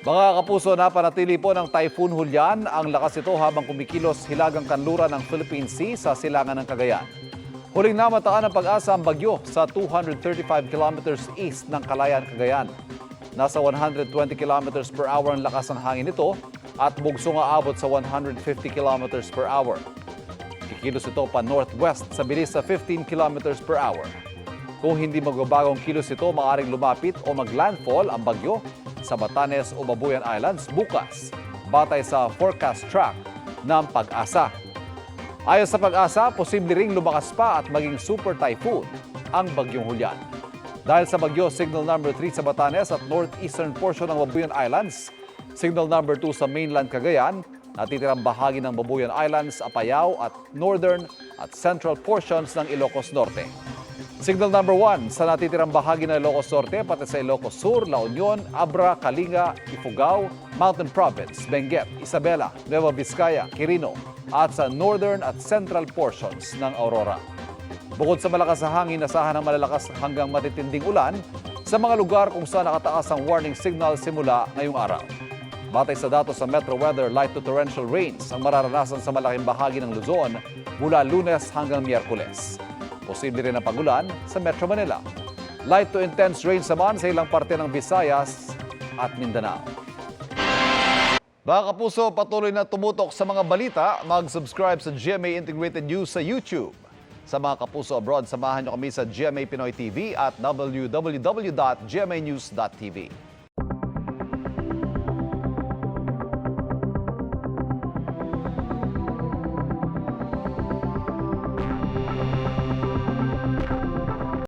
Mga kapuso, napanatili po ng Typhoon Julian ang lakas nito habang kumikilos hilagang kanluran ng Philippine Sea sa silangan ng Cagayan. Huling namataan ng pag-asa ang bagyo sa 235 kilometers east ng Calayan, Cagayan. Nasa 120 kilometers per hour ang lakas ng hangin nito at bugsong aabot sa 150 kilometers per hour. Kikilos ito pa northwest sa bilis sa 15 kilometers per hour. Kung hindi magbabagong kilos ito, maaaring lumapit o maglandfall ang bagyo sa Batanes o Babuyan Islands bukas, batay sa forecast track ng pag-asa. Ayon sa pag-asa, posible ring lumakas pa at maging super typhoon ang bagyong Julian. Dahil sa bagyo, signal number 3 sa Batanes at northeastern portion ng Babuyan Islands, signal number 2 sa mainland Cagayan, natitirang bahagi ng Babuyan Islands, Apayao at northern at central portions ng Ilocos Norte. Signal number 1 sa natitirang bahagi ng Ilocos Norte, pati sa Ilocos Sur, La Union, Abra, Kalinga, Ifugao, Mountain Province, Benguet, Isabela, Nueva Vizcaya, Quirino, at sa northern at central portions ng Aurora. Bukod sa malakas na hangin, asahan ng malalakas hanggang matitinding ulan sa mga lugar kung saan nakataas ang warning signal simula ngayong araw. Batay sa datos sa Metro Weather, light to torrential rains ang mararanasan sa malaking bahagi ng Luzon mula Lunes hanggang Miyerkules. Posible rin ang pagulan sa Metro Manila. Light to intense rains naman sa ilang parte ng Visayas at Mindanao. Mga kapuso, patuloy na tumutok sa mga balita. Mag-subscribe sa GMA Integrated News sa YouTube. Sa mga kapuso abroad, samahan niyo kami sa GMA Pinoy TV at www.gmanews.tv.